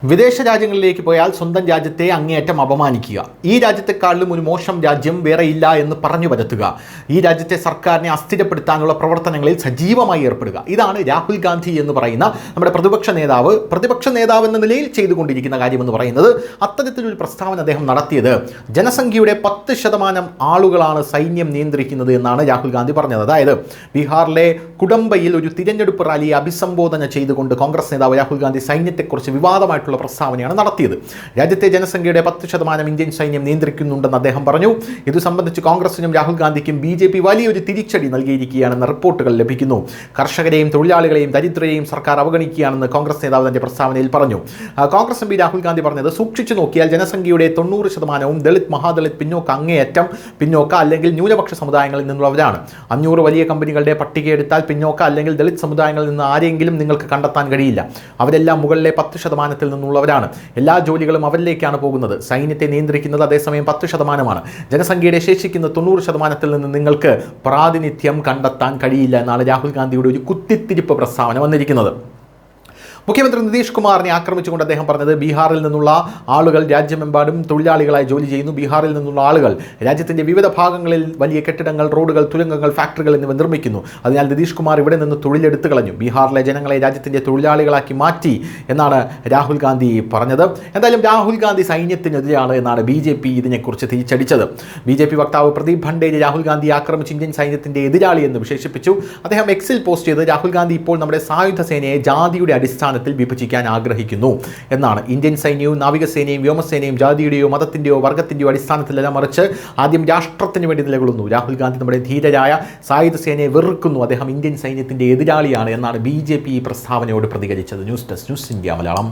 വിദേശ രാജ്യങ്ങളിലേക്ക് പോയാൽ സ്വന്തം രാജ്യത്തെ അങ്ങേയറ്റം അപമാനിക്കുക, ഈ രാജ്യത്തെക്കാളിലും ഒരു മോശം രാജ്യം വേറെ ഇല്ല എന്ന് പറഞ്ഞു പരത്തുക, ഈ രാജ്യത്തെ സർക്കാരിനെ അസ്ഥിരപ്പെടുത്താനുള്ള പ്രവർത്തനങ്ങളിൽ സജീവമായി ഏർപ്പെടുക. ഇതാണ് രാഹുൽ ഗാന്ധി എന്ന് പറയുന്ന നമ്മുടെ പ്രതിപക്ഷ നേതാവ് എന്ന നിലയിൽ ചെയ്തുകൊണ്ടിരിക്കുന്ന കാര്യമെന്ന് പറയുന്നത്. അത്തരത്തിലൊരു പ്രസ്താവന അദ്ദേഹം നടത്തിയത് ജനസംഖ്യയുടെ 10% ആളുകളാണ് സൈന്യം നിയന്ത്രിക്കുന്നത് എന്നാണ് രാഹുൽ ഗാന്ധി പറഞ്ഞത്. അതായത് ബീഹാറിലെ കുടംബയിൽ ഒരു തിരഞ്ഞെടുപ്പ് റാലിയെ അഭിസംബോധന ചെയ്തുകൊണ്ട് കോൺഗ്രസ് നേതാവ് രാഹുൽ ഗാന്ധി സൈന്യത്തെക്കുറിച്ച് വിവാദമായിട്ട് പ്രസ്താവനയാണ് നടത്തിയത്. രാജ്യത്തെ ജനസംഖ്യയുടെ 10% ഇന്ത്യൻ സൈന്യം നിയന്ത്രിക്കുന്നുണ്ടെന്ന് അദ്ദേഹം പറഞ്ഞു. ഇത് സംബന്ധിച്ച് കോൺഗ്രസിനും രാഹുൽ ഗാന്ധിക്കും BJP വലിയൊരു തിരിച്ചടി നൽകിയിരിക്കുകയാണെന്ന് റിപ്പോർട്ടുകൾ ലഭിക്കുന്നു. കർഷകരെയും തൊഴിലാളികളെയും ദരിദ്രരെയും സർക്കാർ അവഗണിക്കുകയാണെന്ന് കോൺഗ്രസ് നേതാവ് തന്റെ പ്രസ്താവനയിൽ പറഞ്ഞു. കോൺഗ്രസ് MP രാഹുൽ ഗാന്ധി പറഞ്ഞത്, സൂക്ഷിച്ചു നോക്കിയാൽ ജനസംഖ്യയുടെ 90% ദളിത്, മഹാദളിത്, പിന്നോക്ക, അങ്ങേയറ്റം പിന്നോക്ക അല്ലെങ്കിൽ ന്യൂനപക്ഷ സമുദായങ്ങളിൽ നിന്നുള്ളവരാണ്. 500 വലിയ കമ്പനികളുടെ പട്ടികയെടുത്താൽ പിന്നോക്ക അല്ലെങ്കിൽ ദളിത് സമുദായങ്ങളിൽ നിന്ന് ആരെങ്കിലും നിങ്ങൾക്ക് കണ്ടെത്താൻ കഴിയില്ല. അവരെല്ലാം മുകളിലെ 10% നിന്നുള്ളവരാണ്. എല്ലാ ജോലികളും അവരിലേക്കാണ് പോകുന്നത്. സൈന്യത്തെ നിയന്ത്രിക്കുന്നത് അതേസമയം 10%. ജനസംഖ്യയുടെ ശേഷിക്കുന്ന 90% നിന്ന് നിങ്ങൾക്ക് പ്രാതിനിധ്യം കണ്ടെത്താൻ കഴിയില്ല എന്നാണ് രാഹുൽ ഗാന്ധിയുടെ ഒരു കുത്തിത്തിരിപ്പ് പ്രസ്താവന വന്നിരിക്കുന്നത്. മുഖ്യമന്ത്രി നിതീഷ് കുമാറിനെ ആക്രമിച്ചുകൊണ്ട് അദ്ദേഹം പറഞ്ഞത്, ബീഹാറിൽ നിന്നുള്ള ആളുകൾ രാജ്യമെമ്പാടും തൊഴിലാളികളായി ജോലി ചെയ്യുന്നു. ബീഹാറിൽ നിന്നുള്ള ആളുകൾ രാജ്യത്തിൻ്റെ വിവിധ ഭാഗങ്ങളിൽ വലിയ കെട്ടിടങ്ങൾ, റോഡുകൾ, തുരങ്കങ്ങൾ, ഫാക്ടറികൾ എന്നിവ നിർമ്മിക്കുന്നു. അതിനാൽ നിതീഷ് കുമാർ ഇവിടെ നിന്ന് തൊഴിലെടുത്തു കളഞ്ഞു, ബീഹാറിലെ ജനങ്ങളെ രാജ്യത്തിൻ്റെ തൊഴിലാളികളാക്കി മാറ്റി എന്നാണ് രാഹുൽ ഗാന്ധി പറഞ്ഞത്. എന്തായാലും രാഹുൽ ഗാന്ധി സൈന്യത്തിനെതിരെയാണ് എന്നാണ് BJP ഇതിനെക്കുറിച്ച് തിരിച്ചടിച്ചത്. BJP വക്താവ് പ്രദീപ് ഭണ്ഡേരി രാഹുൽ ഗാന്ധി ആക്രമിച്ച് ഇന്ത്യൻ സൈന്യത്തിൻ്റെ എതിരാളി എന്ന് വിശേഷിപ്പിച്ചു. അദ്ദേഹം എക്സിൽ പോസ്റ്റ് ചെയ്ത്, രാഹുൽ ഗാന്ധി ഇപ്പോൾ നമ്മുടെ സായുധ സേനയെ ജാതിയുടെ അടിസ്ഥാനത്തിൽ വിഭജിക്കാൻ ആഗ്രഹിക്കുന്നു എന്നാണ്. ഇന്ത്യൻ സൈന്യവും നാവികസേനയും വ്യോമസേനയും ജാതിയുടെയോ മതത്തിൻ്റെയോ വർഗത്തിൻ്റെയോ അടിസ്ഥാനത്തിലല്ല, മറിച്ച് ആദ്യം രാഷ്ട്രത്തിന് വേണ്ടി നിലകൊള്ളുന്നു. രാഹുൽ ഗാന്ധി നമ്മുടെ ധീരരായ സായുധ സേനയെ വെറുക്കുന്നു, അദ്ദേഹം ഇന്ത്യൻ സൈന്യത്തിൻ്റെ എതിരാളിയാണ് എന്നാണ് BJP ഈ പ്രസ്താവനയോട് പ്രതികരിച്ചത്. News desk, news India Malayalam.